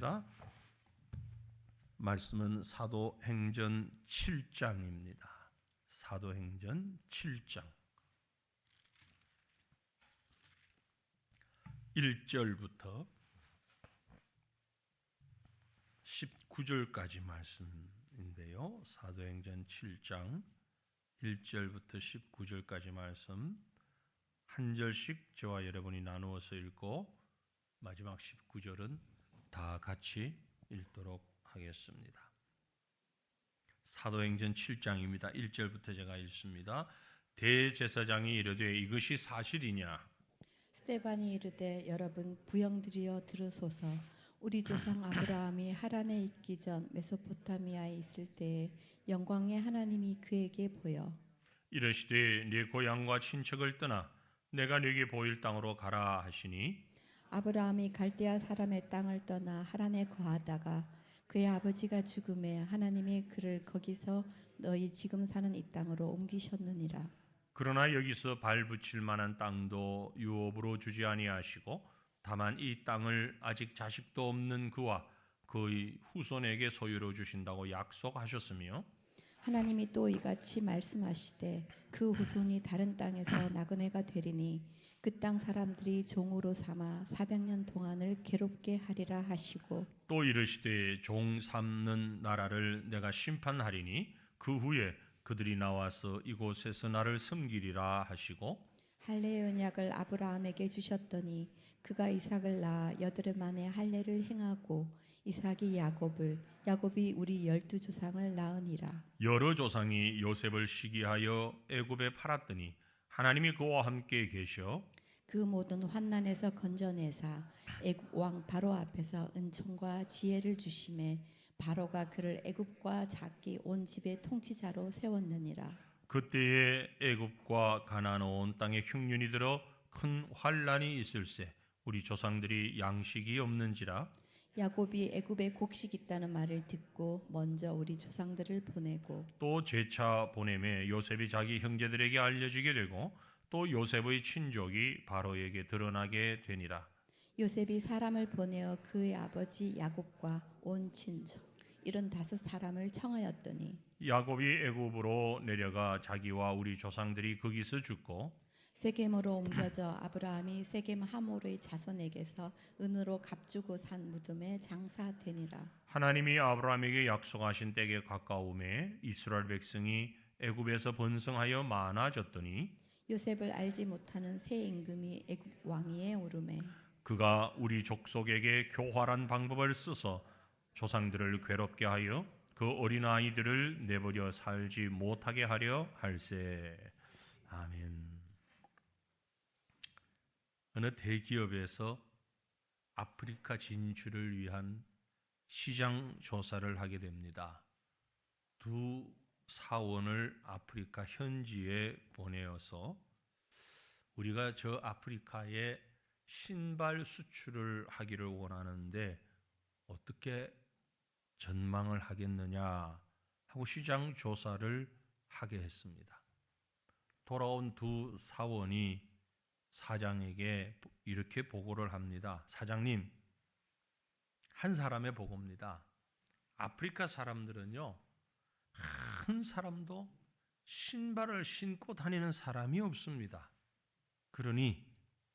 하겠습니다. 말씀은 사도행전 7장입니다. 사도행전 7장 1절부터 19절까지 말씀인데요. 사도행전 7장 1절부터 19절까지 말씀 한 절씩 저와 여러분이 나누어서 읽고 마지막 19절은 다 같이 읽도록 하겠습니다. 사도행전 7장입니다. 1절부터 제가 읽습니다. 대제사장이 이르되 이것이 사실이냐? 스데반이 이르되 여러분 부영들이여 들으소서. 우리 조상 아브라함이 하란에 있기 전 메소포타미아에 있을 때에 영광의 하나님이 그에게 보여 이르시되 네 고향과 친척을 떠나 내가 네게 보일 땅으로 가라 하시니 아브라함이 갈대아 사람의 땅을 떠나 하란에 거하다가 그의 아버지가 죽음에 하나님이 그를 거기서 너희 지금 사는 이 땅으로 옮기셨느니라. 그러나 여기서 발 붙일 만한 땅도 유업으로 주지 아니하시고 다만 이 땅을 아직 자식도 없는 그와 그의 후손에게 소유로 주신다고 약속하셨으며 하나님이 또 이같이 말씀하시되 그 후손이 다른 땅에서 나그네가 되리니 그 땅 사람들이 종으로 삼아 400년 동안을 괴롭게 하리라 하시고 또 이르시되 종 삼는 나라를 내가 심판하리니 그 후에 그들이 나와서 이곳에서 나를 섬기리라 하시고 할례의 언약을 아브라함에게 주셨더니 그가 이삭을 낳아 8해 만에 할례를 행하고 이삭이 야곱이 우리 12조상을 낳으니라. 여러 조상이 요셉을 시기하여 애굽에 팔았더니 하나님이 그와 함께 계셔 그 모든 환난에서 건져내사 애굽 왕 바로 앞에서 은총과 지혜를 주심에 바로가 그를 애굽과 작기 온 집의 통치자로 세웠느니라. 그때에 애굽과 가나안 온 땅에 흉년이 들어 큰 환난이 있을세 우리 조상들이 양식이 없는지라 야곱이 애굽에 곡식 있다는 말을 듣고 먼저 우리 조상들을 보내고 또 재차 보내매 요셉이 자기 형제들에게 알려지게 되고 또 요셉의 친족이 바로에게 드러나게 되니라. 요셉이 사람을 보내어 그의 아버지 야곱과 온 친척 75사람을 청하였더니 야곱이 애굽으로 내려가 자기와 우리 조상들이 거기서 죽고 세겜으로 옮겨져 아브라함이 세겜 하몰의 자손에게서 은으로 값주고 산 무덤에 장사되니라. 하나님이 아브라함에게 약속하신 때에 가까움에 이스라엘 백성이 애굽에서 번성하여 많아졌더니 요셉을 알지 못하는 새 임금이 애굽 왕위에 오르매 그가 우리 족속에게 교활한 방법을 써서 조상들을 괴롭게 하여 그 어린아이들을 내버려 살지 못하게 하려 할세. 아멘. 어느 대기업에서 아프리카 진출을 위한 시장 조사를 하게 됩니다. 두 사원을 아프리카 현지에 보내어서 우리가 저 아프리카에 신발 수출을 하기를 원하는데 어떻게 전망을 하겠느냐 하고 시장 조사를 하게 했습니다. 돌아온 두 사원이 사장에게 이렇게 보고를 합니다. 사장님, 한 사람의 보고입니다. 아프리카 사람들은요, 한 사람도 신발을 신고 다니는 사람이 없습니다. 그러니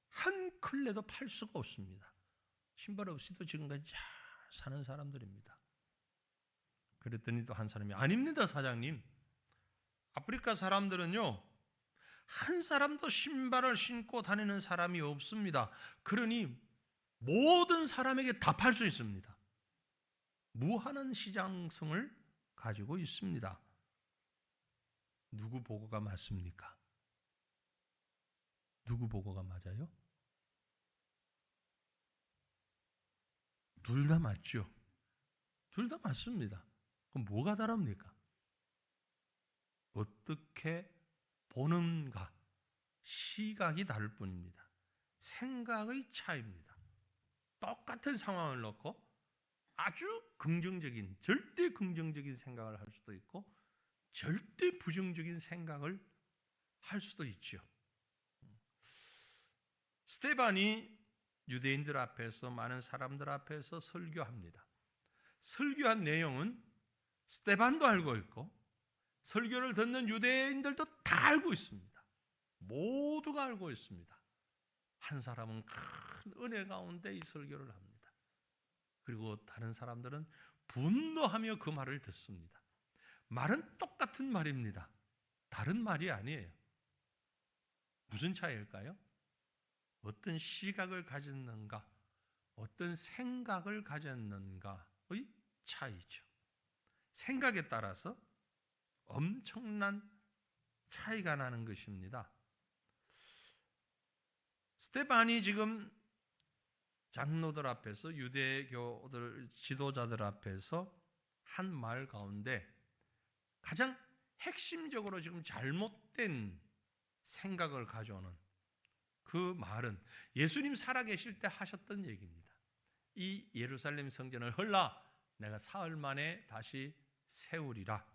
한 클레도 팔 수가 없습니다. 신발 없이도 지금까지 잘 사는 사람들입니다. 그랬더니 또 한 사람이 아닙니다, 사장님. 아프리카 사람들은요, 한 사람도 신발을 신고 다니는 사람이 없습니다. 그러니 모든 사람에게 다 팔 수 있습니다. 무한한 시장성을 가지고 있습니다. 누구 보고가 맞습니까? 누구 보고가 맞아요? 둘 다 맞죠. 둘 다 맞습니다. 그럼 뭐가 다릅니까? 어떻게 보는가, 시각이 다를 뿐입니다. 생각의 차이입니다. 똑같은 상황을 놓고 아주 긍정적인, 절대 긍정적인 생각을 할 수도 있고 절대 부정적인 생각을 할 수도 있죠. 스데반이 유대인들 앞에서, 많은 사람들 앞에서 설교합니다. 설교한 내용은 스데반도 알고 있고 설교를 듣는 유대인들도 다 알고 있습니다. 모두가 알고 있습니다. 한 사람은 큰 은혜 가운데 이 설교를 합니다. 그리고 다른 사람들은 분노하며 그 말을 듣습니다. 말은 똑같은 말입니다. 다른 말이 아니에요. 무슨 차이일까요? 어떤 시각을 가졌는가, 어떤 생각을 가졌는가의 차이죠. 생각에 따라서 엄청난 차이가 나는 것입니다. 스데반이 지금 장로들 앞에서, 유대교들 지도자들 앞에서 한 말 가운데 가장 핵심적으로 지금 잘못된 생각을 가져오는 그 말은 예수님 살아계실 때 하셨던 얘기입니다. 이 예루살렘 성전을 헐라 내가 사흘 만에 다시 세우리라.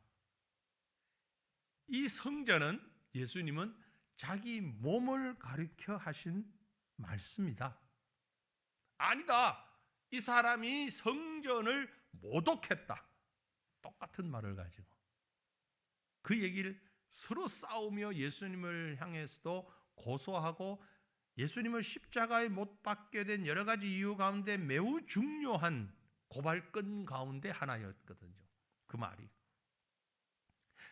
이 성전은 예수님은 자기 몸을 가리켜 하신 말씀이다. 아니다. 이 사람이 성전을 모독했다. 똑같은 말을 가지고 그 얘기를 서로 싸우며 예수님을 향해서도 고소하고 예수님을 십자가에 못 박게 된 여러 가지 이유 가운데 매우 중요한 고발건 가운데 하나였거든요. 그 말이.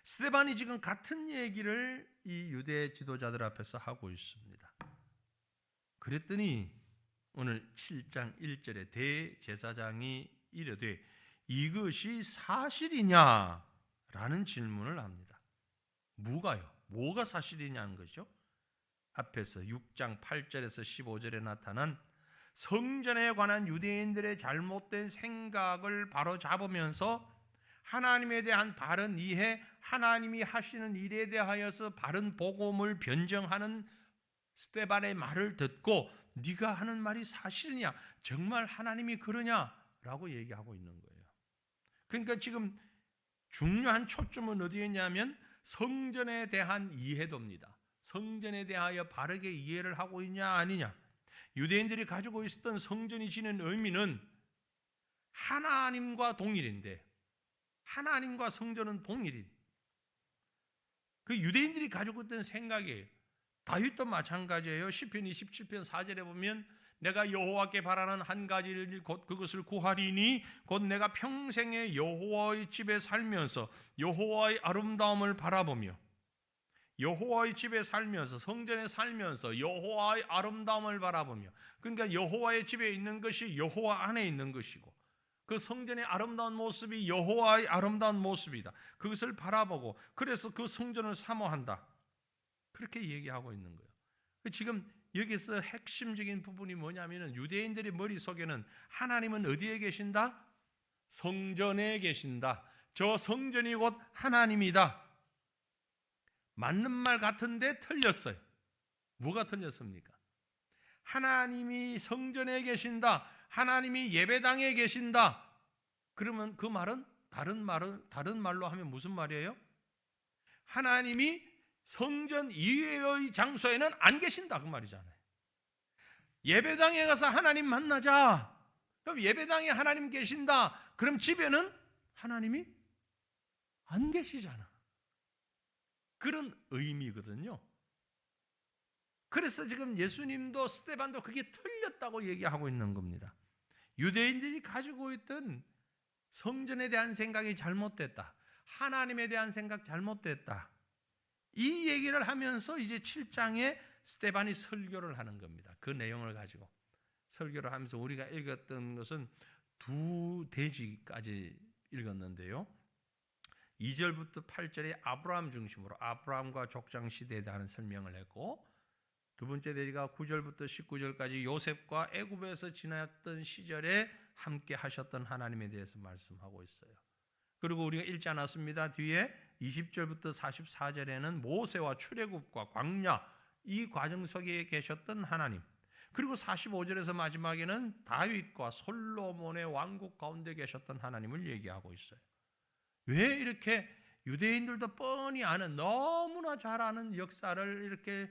스데반이 지금 같은 얘기를 이 유대 지도자들 앞에서 하고 있습니다. 그랬더니 오늘 7장 1절에 대제사장이 이르되 이것이 사실이냐? 라는 질문을 합니다. 뭐가요? 뭐가 사실이냐는 거죠. 앞에서 6장 8절에서 15절에 나타난 성전에 관한 유대인들의 잘못된 생각을 바로잡으면서 하나님에 대한 바른 이해, 하나님이 하시는 일에 대하여서 바른 복음을 변정하는 스데반의 말을 듣고 네가 하는 말이 사실이냐? 정말 하나님이 그러냐? 라고 얘기하고 있는 거예요. 그러니까 지금 중요한 초점은 어디에 있냐면 성전에 대한 이해도입니다. 성전에 대하여 바르게 이해를 하고 있냐 아니냐. 유대인들이 가지고 있었던 성전이 지닌 의미는 하나님과 동일인데 하나님과 성전은 동일인. 그 유대인들이 가지고 있던 생각이에요. 다윗도 마찬가지예요. 시편 27편 4절에 보면 내가 여호와께 바라는 한 가지를 곧 그것을 구하리니 곧 내가 평생에 여호와의 집에 살면서 여호와의 아름다움을 바라보며 여호와의 집에 살면서 성전에 살면서 여호와의 아름다움을 바라보며 그러니까 여호와의 집에 있는 것이 여호와 안에 있는 것이고 그 성전의 아름다운 모습이 여호와의 아름다운 모습이다. 그것을 바라보고 그래서 그 성전을 사모한다. 그렇게 얘기하고 있는 거예요. 지금 여기서 핵심적인 부분이 뭐냐면 유대인들의 머릿속에는 하나님은 어디에 계신다? 성전에 계신다. 저 성전이 곧 하나님이다. 맞는 말 같은데 틀렸어요. 뭐가 틀렸습니까? 하나님이 성전에 계신다. 하나님이 예배당에 계신다. 그러면 그 말은 다른 말로 하면 무슨 말이에요? 하나님이 성전 이외의 장소에는 안 계신다 그 말이잖아요. 예배당에 가서 하나님 만나자. 그럼 예배당에 하나님 계신다. 그럼 집에는 하나님이 안 계시잖아. 그런 의미거든요. 그래서 지금 예수님도 스데반도 그게 틀렸다고 얘기하고 있는 겁니다. 유대인들이 가지고 있던 성전에 대한 생각이 잘못됐다. 하나님에 대한 생각 잘못됐다. 이 얘기를 하면서 이제 7장에 스데반이 설교를 하는 겁니다. 그 내용을 가지고 설교를 하면서 우리가 읽었던 것은 2대지까지 읽었는데요. 2절부터 8절에 아브라함 중심으로 아브라함과 족장 시대에 대한 설명을 했고 두 번째 대지가 9절부터 19절까지 요셉과 애굽에서 지났던 시절에 함께 하셨던 하나님에 대해서 말씀하고 있어요. 그리고 우리가 읽지 않았습니다. 뒤에 20절부터 44절에는 모세와 출애굽과 광야 이 과정 속에 계셨던 하나님. 그리고 45절에서 마지막에는 다윗과 솔로몬의 왕국 가운데 계셨던 하나님을 얘기하고 있어요. 왜 이렇게 유대인들도 뻔히 아는 너무나 잘 아는 역사를 이렇게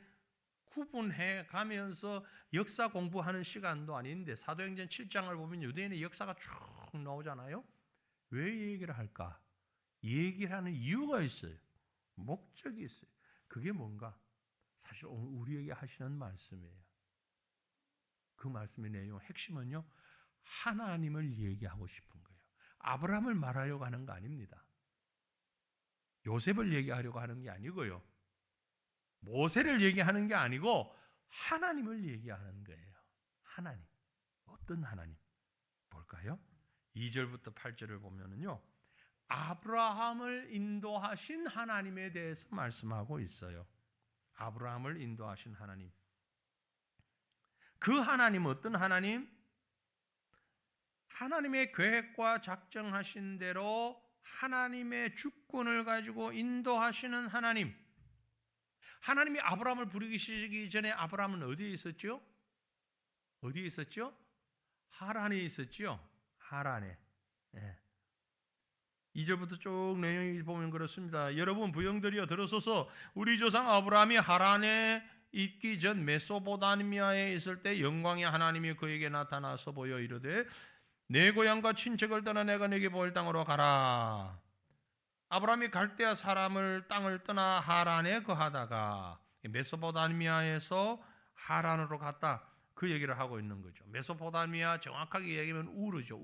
구분해 가면서 역사 공부하는 시간도 아닌데 사도행전 7장을 보면 유대인의 역사가 쭉 나오잖아요. 왜 얘기를 할까? 얘기를 하는 이유가 있어요. 목적이 있어요. 그게 뭔가? 사실 오늘 우리에게 하시는 말씀이에요. 그 말씀의 내용 핵심은요. 하나님을 얘기하고 싶은 거예요. 아브라함을 말하려고 하는 거 아닙니다. 요셉을 얘기하려고 하는 게 아니고요. 모세를 얘기하는 게 아니고 하나님을 얘기하는 거예요. 하나님. 어떤 하나님? 볼까요? 2절부터 8절을 보면은요. 아브라함을 인도하신 하나님에 대해서 말씀하고 있어요. 아브라함을 인도하신 하나님. 그 하나님 어떤 하나님? 하나님의 계획과 작정하신 대로 하나님의 주권을 가지고 인도하시는 하나님. 하나님이 아브라함을 부르시기 전에 아브라함은 어디에 있었죠? 어디에 있었죠? 하란에 있었죠. 하란에. 예. 2절부터 쭉 내용이 보면 그렇습니다. 여러분 부형들이여 들으소서. 우리 조상 아브라함이 하란에 있기 전 메소포타미아에 있을 때 영광의 하나님이 그에게 나타나서 보여 이르되 내 고향과 친척을 떠나 내가 네게 보일 땅으로 가라. 아브라함이 갈대아 사람을 땅을 떠나 하란에 거하다가 메소포타미아에서 하란으로 갔다. 그 얘기를 하고 있는 거죠. 메소포타미아 정확하게 얘기하면 우르죠.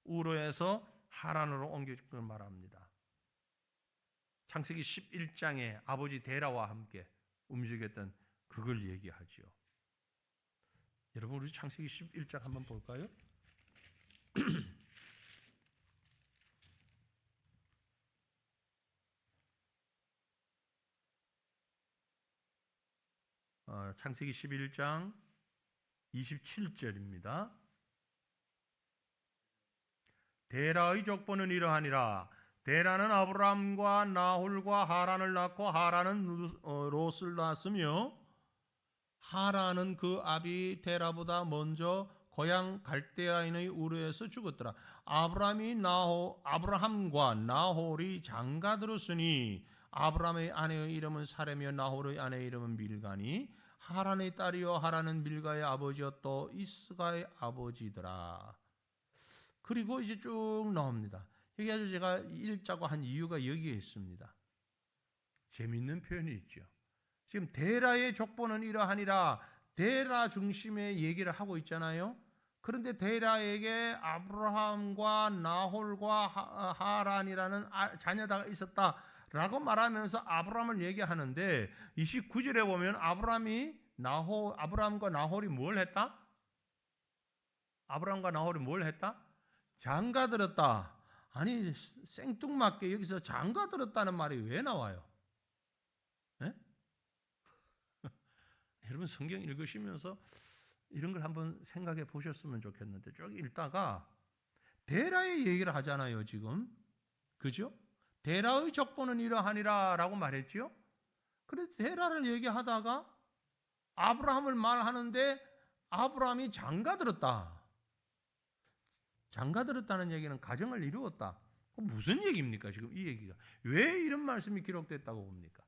우르에서 하란으로 옮길 걸 말합니다. 창세기 11장에 아버지 데라와 함께 움직였던 그걸 얘기하죠. 여러분 우리 창세기 11장 한번 볼까요? 창세기 11장 27절입니다. 데라의 족보는 이러하니라. 데라는 아브람과 나홀과 하란을 낳고 하란은 롯을 낳았으며 하란은 그 아비 데라보다 먼저 고향 갈대아인의 우르에서 죽었더라. 아브라함과 나홀이 장가들었으니 아브라함의 아내의 이름은 사레며 나홀의 아내의 이름은 밀가니 하란의 딸이요 하란은 밀가의 아버지였고 이스가의 아버지더라. 그리고 이제 쭉 나옵니다. 여기 아주 제가 읽자고 한 이유가 여기에 있습니다. 재미있는 표현이 있죠. 지금 데라의 족보는 이러하니라. 데라 중심의 얘기를 하고 있잖아요. 그런데 데라에게 아브라함과 나홀과 하란이라는 자녀가 있었다라고 말하면서 아브라함을 얘기하는데 29절에 보면 아브라함과 나홀이 뭘 했다? 아브라함과 나홀이 뭘 했다? 장가들었다. 아니 생뚱맞게 여기서 장가들었다는 말이 왜 나와요? 네? 여러분 성경 읽으시면서 이런 걸 한번 생각해 보셨으면 좋겠는데 쭉 읽다가 데라의 얘기를 하잖아요 지금. 그죠? 데라의 족보는 이러하니라 라고 말했죠. 그래서 데라를 얘기하다가 아브라함을 말하는데 아브라함이 장가들었다. 장가들었다는 얘기는 가정을 이루었다. 무슨 얘기입니까 지금 이 얘기가? 왜 이런 말씀이 기록됐다고 봅니까?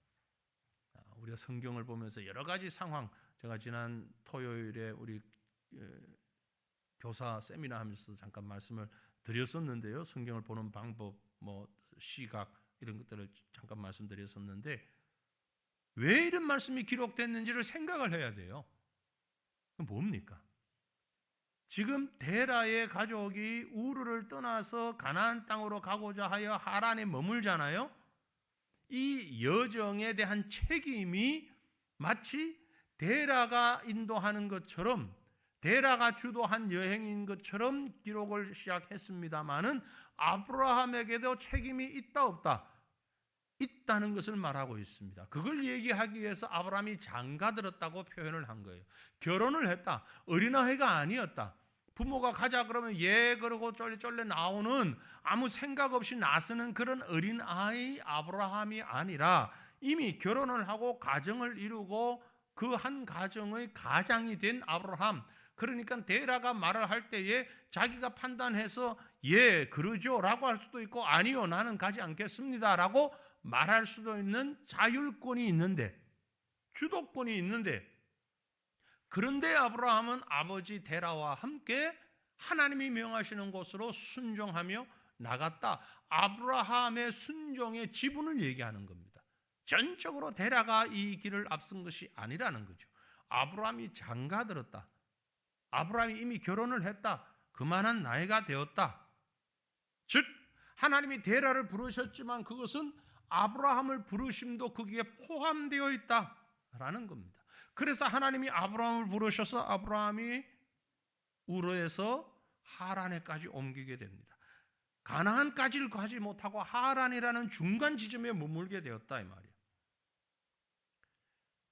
우리가 성경을 보면서 여러 가지 상황, 제가 지난 토요일에 우리 교사 세미나 하면서 잠깐 말씀을 드렸었는데요. 성경을 보는 방법, 시각 이런 것들을 잠깐 말씀드렸었는데 왜 이런 말씀이 기록됐는지를 생각을 해야 돼요. 그럼 뭡니까? 지금 데라의 가족이 우르를 떠나서 가나안 땅으로 가고자 하여 하란에 머물잖아요. 이 여정에 대한 책임이 마치 데라가 인도하는 것처럼 데라가 주도한 여행인 것처럼 기록을 시작했습니다마는 아브라함에게도 책임이 있다 없다? 있다는 것을 말하고 있습니다. 그걸 얘기하기 위해서 아브라함이 장가들었다고 표현을 한 거예요. 결혼을 했다. 어린아이가 아니었다. 부모가 가자 그러면 예 그러고 쫄래 나오는 아무 생각 없이 나서는 그런 어린아이 아브라함이 아니라 이미 결혼을 하고 가정을 이루고 그 한 가정의 가장이 된 아브라함. 그러니까 데라가 말을 할 때에 자기가 판단해서 예 그러죠 라고 할 수도 있고 아니요 나는 가지 않겠습니다 라고 말할 수도 있는 자율권이 있는데 주도권이 있는데 그런데 아브라함은 아버지 데라와 함께 하나님이 명하시는 곳으로 순종하며 나갔다. 아브라함의 순종의 지분을 얘기하는 겁니다. 전적으로 데라가 이 길을 앞선 것이 아니라는 거죠. 아브라함이 장가들었다. 아브라함이 이미 결혼을 했다. 그만한 나이가 되었다. 즉 하나님이 데라를 부르셨지만 그것은 아브라함을 부르심도 거기에 포함되어 있다라는 겁니다. 그래서 하나님이 아브라함을 부르셔서 아브라함이 우르에서 하란에까지 옮기게 됩니다. 가나안까지를 가지 못하고 하란이라는 중간 지점에 머물게 되었다 이 말이에요.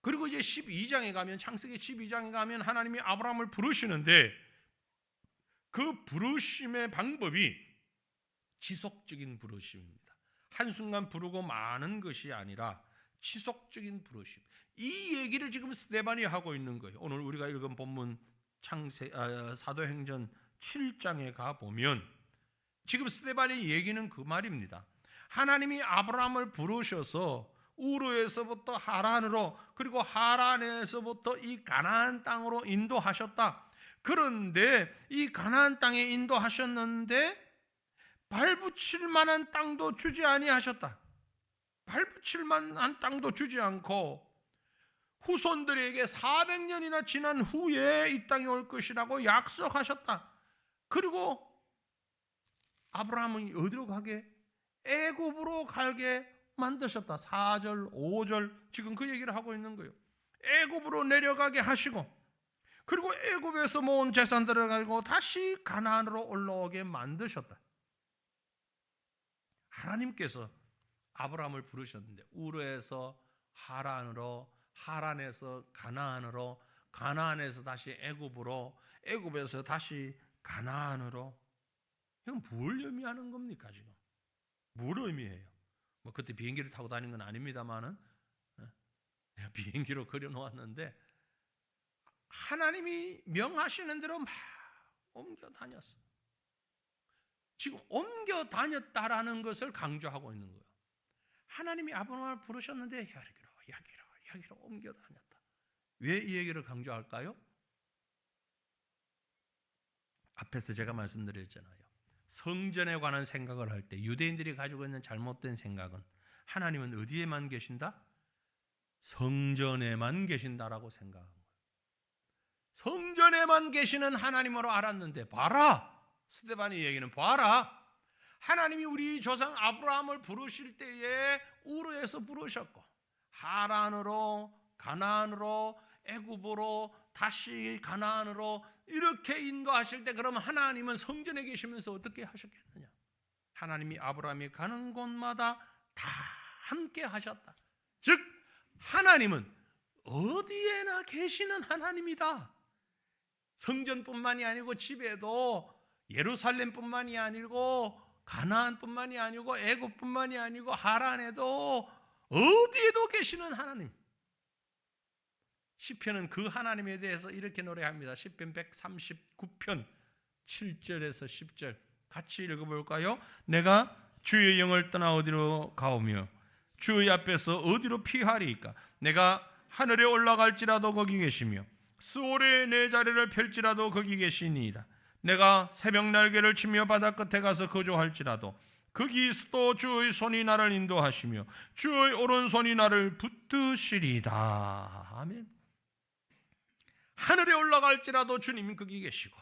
그리고 이제 12장에 가면, 창세기 12장에 가면 하나님이 아브라함을 부르시는데 그 부르심의 방법이 지속적인 부르심입니다. 한순간 부르고 마는 것이 아니라 지속적인 부르심. 이 얘기를 지금 스데반이 하고 있는 거예요. 오늘 우리가 읽은 본문 사도행전 7장에 가보면 지금 스데반의 얘기는 그 말입니다. 하나님이 아브라함을 부르셔서 우르에서부터 하란으로, 그리고 하란에서부터 이 가나안 땅으로 인도하셨다. 그런데 이 가나안 땅에 인도하셨는데 발붙일 만한 땅도 주지 아니하셨다. 발붙일 만한 땅도 주지 않고 후손들에게 400년이나 지난 후에 이 땅에 올 것이라고 약속하셨다. 그리고 아브라함이 어디로 가게? 애굽으로 가게 만드셨다. 4절, 5절 지금 그 얘기를 하고 있는 거예요. 애굽으로 내려가게 하시고, 그리고 애굽에서 모은 재산들을 가지고 다시 가나안으로 올라오게 만드셨다. 하나님께서 아브라함을 부르셨는데 우르에서 하란으로, 하란에서 가나안으로, 가나안에서 다시 애굽으로, 애굽에서 다시 가나안으로. 이건 뭘 의미하는 겁니까 지금? 뭘 의미해요? 뭐 그때 비행기를 타고 다닌 건 아닙니다만은 내가 비행기로 그려놓았는데 하나님이 명하시는 대로 막 옮겨 다녔어. 지금 옮겨 다녔다라는 것을 강조하고 있는 거예요. 하나님이 아브라함을 부르셨는데 여기로 옮겨 다녔다. 왜 이 얘기를 강조할까요? 앞에서 제가 말씀드렸잖아요. 성전에 관한 생각을 할 때 유대인들이 가지고 있는 잘못된 생각은 하나님은 어디에만 계신다? 성전에만 계신다라고 생각한 거예요. 성전에만 계시는 하나님으로 알았는데 봐라, 스데반의 얘기는 봐라, 하나님이 우리 조상 아브라함을 부르실 때에 우르에서 부르셨고 하란으로, 가나안으로, 애굽으로, 다시 가나안으로 이렇게 인도하실 때 그러면 하나님은 성전에 계시면서 어떻게 하셨겠느냐? 하나님이 아브라함이 가는 곳마다 다 함께 하셨다. 즉 하나님은 어디에나 계시는 하나님이다. 성전뿐만이 아니고 집에도, 예루살렘뿐만이 아니고 가나안뿐만이 아니고 애굽뿐만이 아니고 하란에도 어디에도 계시는 하나님. 시편은 그 하나님에 대해서 이렇게 노래합니다. 시편 139편 7절에서 10절 같이 읽어볼까요? 내가 주의 영을 떠나 어디로 가오며 주의 앞에서 어디로 피하리이까? 내가 하늘에 올라갈지라도 거기 계시며 스올에 내 자리를 펼지라도 거기 계시니이다. 내가 새벽 날개를 치며 바다 끝에 가서 거주할지라도 거기서도 주의 손이 나를 인도하시며 주의 오른손이 나를 붙드시리이다. 아멘. 하늘에 올라갈지라도 주님이 거기 계시고,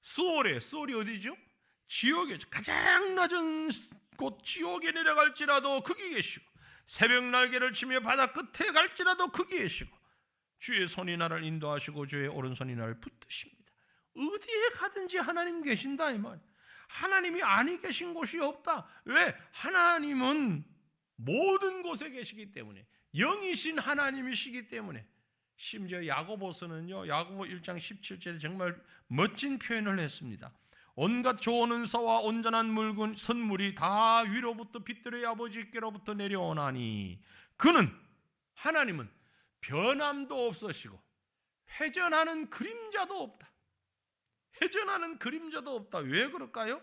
스올이 어디죠? 지옥이죠. 가장 낮은 곳 지옥에 내려갈지라도 거기 계시고, 새벽 날개를 치며 바다 끝에 갈지라도 거기 계시고, 주의 손이 나를 인도하시고 주의 오른손이 나를 붙드십니다. 어디에 가든지 하나님 계신다 이 말. 하나님이 아니 계신 곳이 없다. 왜? 하나님은 모든 곳에 계시기 때문에, 영이신 하나님이시기 때문에. 심지어 야고보서는요, 야고보 1장 17절에 정말 멋진 표현을 했습니다. 온갖 좋은 은사와 온전한 물건 선물이 다 위로부터 빛들의 아버지께로부터 내려오나니 그는, 하나님은 변함도 없으시고 회전하는 그림자도 없다. 회전하는 그림자도 없다. 왜 그럴까요?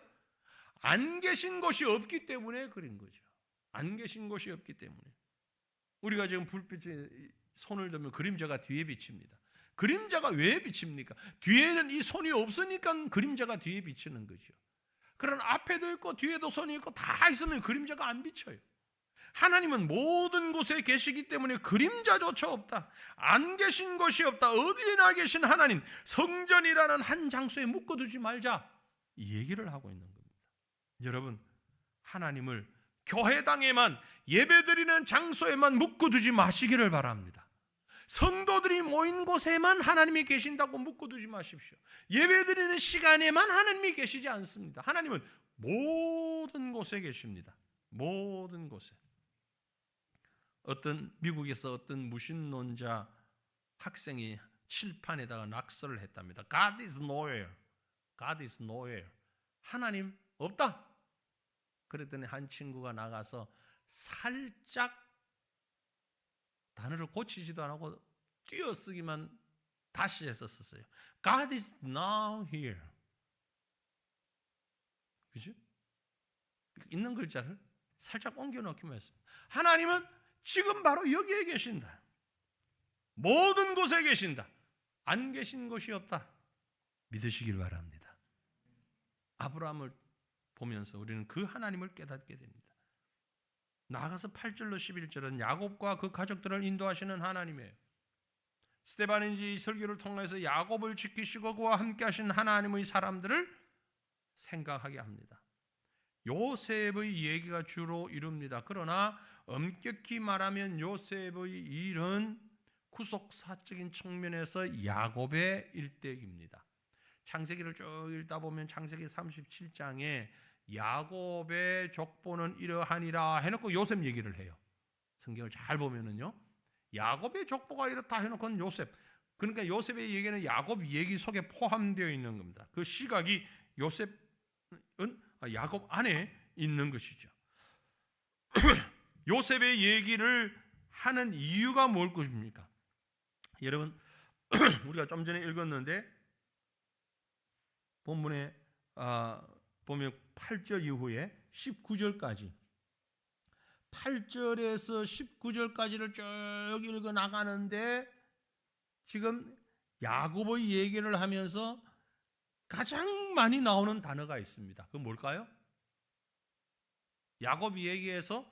안 계신 곳이 없기 때문에 그런 거죠. 안 계신 곳이 없기 때문에. 우리가 지금 불빛에 손을 들면 그림자가 뒤에 비칩니다. 그림자가 왜 비칩니까? 뒤에는 이 손이 없으니까 그림자가 뒤에 비치는 거죠. 그러나 앞에도 있고 뒤에도 손이 있고 다 있으면 그림자가 안 비쳐요. 하나님은 모든 곳에 계시기 때문에 그림자조차 없다. 안 계신 곳이 없다. 어디에나 계신 하나님, 성전이라는 한 장소에 묶어두지 말자, 이 얘기를 하고 있는 겁니다. 여러분, 하나님을 교회당에만, 예배드리는 장소에만 묶어두지 마시기를 바랍니다. 성도들이 모인 곳에만 하나님이 계신다고 묶어두지 마십시오. 예배드리는 시간에만 하나님이 계시지 않습니다. 하나님은 모든 곳에 계십니다. 모든 곳에. 미국에서 어떤 무신론자 학생이 칠판에다가 낙서를 했답니다. God is nowhere. God is nowhere. 하나님 없다. 그랬더니 한 친구가 나가서 살짝 단어를 고치지도 안 하고 띄어쓰기만 다시 해서 썼어요. God is now here. 그죠? 있는 글자를 살짝 옮겨 넣기만 했습니다. 하나님은 지금 바로 여기에 계신다. 모든 곳에 계신다. 안 계신 곳이 없다. 믿으시길 바랍니다. 아브라함을 보면서 우리는 그 하나님을 깨닫게 됩니다. 나아가서 8절로 11절은 야곱과 그 가족들을 인도하시는 하나님이에요. 스데반인지 이 설교를 통해서 야곱을 지키시고 그와 함께 하신 하나님의 사람들을 생각하게 합니다. 요셉의 얘기가 주로 이룹니다. 그러나 엄격히 말하면 요셉의 일은 구속사적인 측면에서 야곱의 일대기입니다. 창세기를 쭉 읽다 보면 창세기 37장에 야곱의 족보는 이러하니라 해놓고 요셉 얘기를 해요. 성경을 잘 보면은요, 야곱의 족보가 이렇다 해놓고는 요셉, 그러니까 요셉의 얘기는 야곱 얘기 속에 포함되어 있는 겁니다. 그 시각이 요셉은 야곱 안에 있는 것이죠. 요셉의 얘기를 하는 이유가 뭘 것입니까? 여러분, 우리가 좀 전에 읽었는데 본문에 보면 8절 이후에 19절까지 8절에서 19절까지를 쭉 읽어 나가는데 지금 야곱의 얘기를 하면서 가장 많이 나오는 단어가 있습니다. 그건 뭘까요? 야곱 얘기에서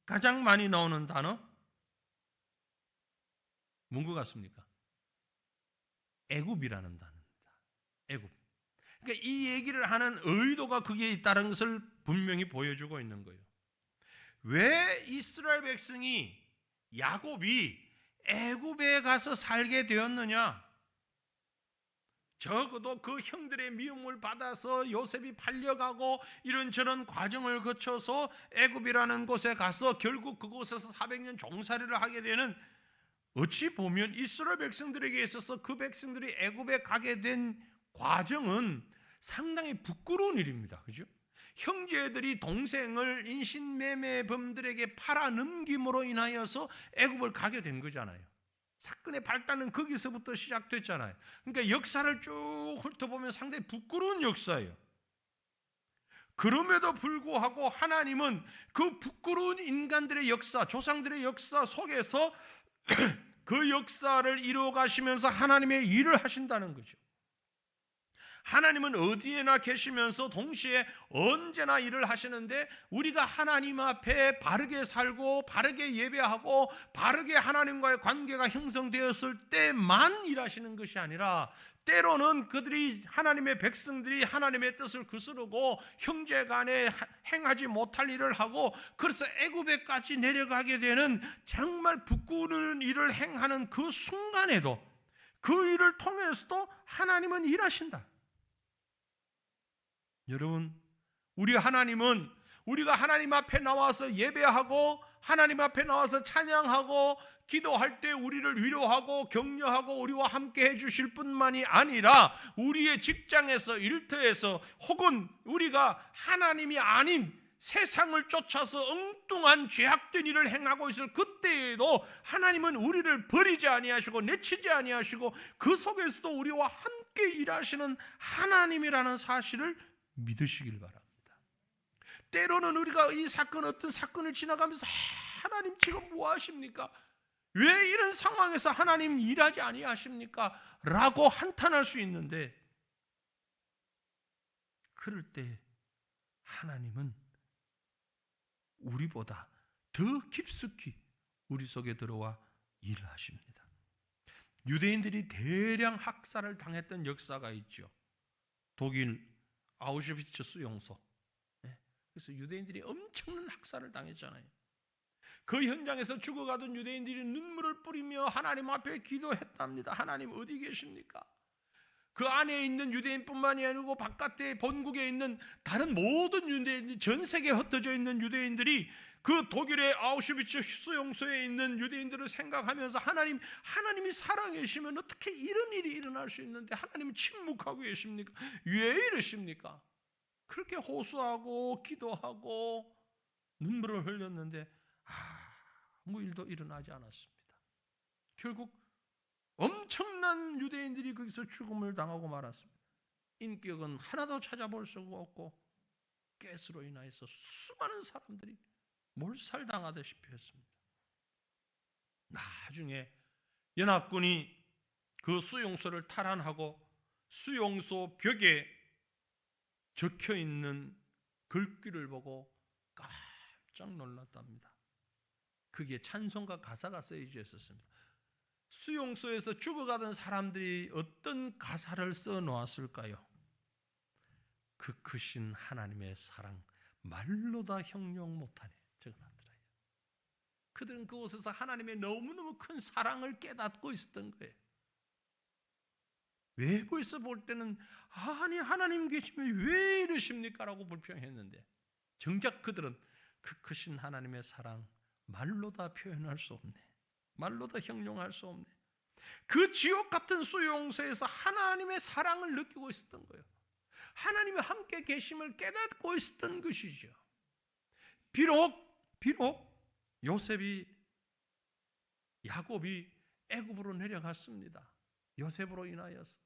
가장 많이 나오는 단어 뭔 것 같습니까? 애굽이라는 단어입니다. 애굽. 그러니까 이 얘기를 하는 의도가 거기에 있다는 것을 분명히 보여주고 있는 거예요. 왜 이스라엘 백성이, 야곱이 애굽에 가서 살게 되었느냐? 적어도 그 형들의 미움을 받아서 요셉이 팔려가고 이런저런 과정을 거쳐서 애굽이라는 곳에 가서 결국 그곳에서 400년 종살이를 하게 되는, 어찌 보면 이스라엘 백성들에게 있어서 그 백성들이 애굽에 가게 된 과정은 상당히 부끄러운 일입니다. 그죠? 형제들이 동생을 인신매매범들에게 팔아넘김으로 인하여서 애굽을 가게 된 거잖아요. 사건의 발단은 거기서부터 시작됐잖아요. 그러니까 역사를 쭉 훑어보면 상당히 부끄러운 역사예요. 그럼에도 불구하고 하나님은 그 부끄러운 인간들의 역사, 조상들의 역사 속에서 그 역사를 이루어 가시면서 하나님의 일을 하신다는 거죠. 하나님은 어디에나 계시면서 동시에 언제나 일을 하시는데, 우리가 하나님 앞에 바르게 살고 바르게 예배하고 바르게 하나님과의 관계가 형성되었을 때만 일하시는 것이 아니라, 때로는 그들이, 하나님의 백성들이 하나님의 뜻을 거스르고 형제간에 행하지 못할 일을 하고 그래서 애굽에까지 내려가게 되는 정말 부끄러운 일을 행하는 그 순간에도, 그 일을 통해서도 하나님은 일하신다. 여러분, 우리 하나님은 우리가 하나님 앞에 나와서 예배하고 하나님 앞에 나와서 찬양하고 기도할 때 우리를 위로하고 격려하고 우리와 함께 해주실 뿐만이 아니라, 우리의 직장에서, 일터에서, 혹은 우리가 하나님이 아닌 세상을 쫓아서 엉뚱한 죄악된 일을 행하고 있을 그때에도 하나님은 우리를 버리지 아니하시고 내치지 아니하시고 그 속에서도 우리와 함께 일하시는 하나님이라는 사실을 믿으시길 바랍니다. 때로는 우리가 이 사건, 어떤 사건을 지나가면서 하나님 지금 뭐 하십니까? 왜 이런 상황에서 하나님 일하지 아니하십니까? 라고 한탄할 수 있는데, 그럴 때 하나님은 우리보다 더 깊숙이 우리 속에 들어와 일을 하십니다. 유대인들이 대량 학살을 당했던 역사가 있죠. 독일 아우슈비츠 수용소. 그래서 유대인들이 엄청난 학살을 당했잖아요. 그 현장에서 죽어가던 유대인들이 눈물을 뿌리며 하나님 앞에 기도했답니다. 하나님 어디 계십니까? 그 안에 있는 유대인뿐만이 아니고 바깥에 본국에 있는 다른 모든 유대인들, 전 세계에 흩어져 있는 유대인들이 그 독일의 아우슈비츠 수용소에 있는 유대인들을 생각하면서 하나님이 살아계시면 어떻게 이런 일이 일어날 수 있는데 하나님은 침묵하고 계십니까? 왜 이러십니까? 그렇게 호소하고 기도하고 눈물을 흘렸는데 아무 일도 일어나지 않았습니다. 결국 엄청난 유대인들이 거기서 죽음을 당하고 말았습니다. 인격은 하나도 찾아볼 수가 없고 가스로 인하여서 수많은 사람들이 몰살당하다시피 했습니다. 나중에 연합군이 그 수용소를 탈환하고 수용소 벽에 적혀있는 글귀를 보고 깜짝 놀랐답니다. 그게 찬송가 가사가 쓰여져 있었습니다. 수용소에서 죽어가던 사람들이 어떤 가사를 써놓았을까요? 그 크신 하나님의 사랑 말로 다 형용 못하네 적어놨더라요. 그들은 그곳에서 하나님의 너무너무 큰 사랑을 깨닫고 있었던 거예요. 외부에서 볼 때는 아니 하나님 계시면 왜 이러십니까? 라고 불평했는데 정작 그들은 그 크신 하나님의 사랑 말로 다 표현할 수 없네. 말로 다 형용할 수 없네. 그 지옥 같은 수용소에서 하나님의 사랑을 느끼고 있었던 거예요. 하나님이 함께 계심을 깨닫고 있었던 것이죠. 비록 야곱이 애굽으로 내려갔습니다. 요셉으로 인하여서.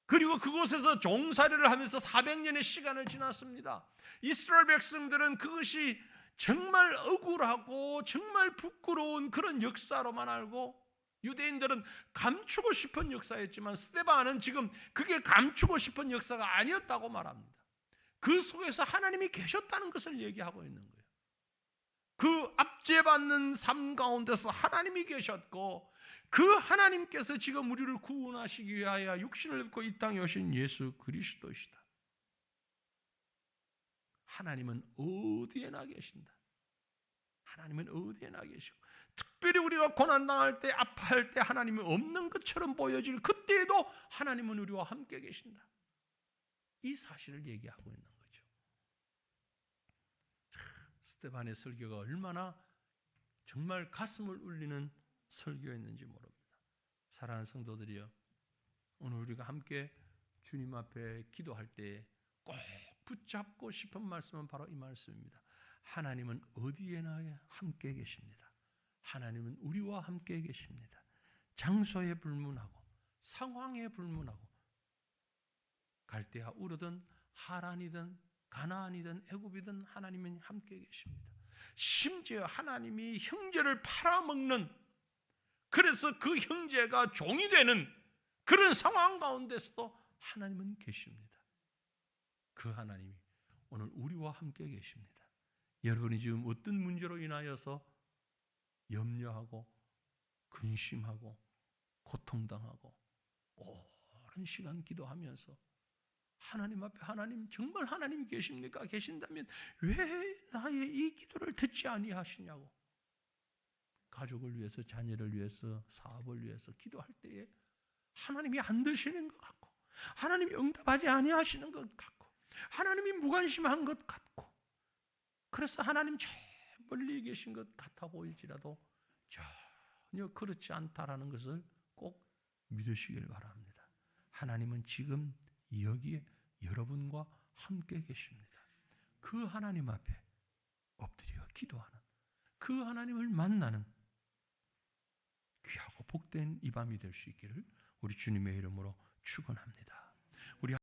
그리고 그곳에서 종살이를 하면서 400년의 시간을 지났습니다. 이스라엘 백성들은 그것이 정말 억울하고 정말 부끄러운 그런 역사로만 알고 유대인들은 감추고 싶은 역사였지만 스데반은 지금 그게 감추고 싶은 역사가 아니었다고 말합니다. 그 속에서 하나님이 계셨다는 것을 얘기하고 있는 거예요. 그 압제받는 삶 가운데서 하나님이 계셨고 그 하나님께서 지금 우리를 구원하시기 위하여 육신을 입고 이 땅에 오신 예수 그리스도시다. 하나님은 어디에나 계신다. 하나님은 어디에나 계시고 특별히 우리가 고난당할 때 아파할 때 하나님이 없는 것처럼 보여질 그때에도 하나님은 우리와 함께 계신다. 이 사실을 얘기하고 있는 거죠. 스데반의 설교가 얼마나 정말 가슴을 울리는 설교였는지 모릅니다. 사랑하는 성도들이여, 오늘 우리가 함께 주님 앞에 기도할 때 꼭 붙잡고 싶은 말씀은 바로 이 말씀입니다. 하나님은 어디에나 함께 계십니다. 하나님은 우리와 함께 계십니다. 장소에 불문하고 상황에 불문하고 갈대아 우르든 하란이든 가나안이든 애굽이든 하나님은 함께 계십니다. 심지어 하나님이 형제를 팔아먹는, 그래서 그 형제가 종이 되는 그런 상황 가운데서도 하나님은 계십니다. 그 하나님이 오늘 우리와 함께 계십니다. 여러분이 지금 어떤 문제로 인하여서 염려하고 근심하고 고통당하고 오랜 시간 기도하면서 하나님 앞에 하나님 정말 하나님이 계십니까? 계신다면 왜 나의 이 기도를 듣지 아니하시냐고 가족을 위해서, 자녀를 위해서, 사업을 위해서 기도할 때에 하나님이 안 들으시는 것 같고 하나님이 응답하지 아니하시는 것 같고 하나님이 무관심한 것 같고 그래서 하나님 저 멀리 계신 것 같아 보일지라도 전혀 그렇지 않다라는 것을 꼭 믿으시길 바랍니다. 하나님은 지금 여기에 여러분과 함께 계십니다. 그 하나님 앞에 엎드려 기도하는, 그 하나님을 만나는 귀하고 복된 이 밤이 될 수 있기를 우리 주님의 이름으로 축원합니다. 우리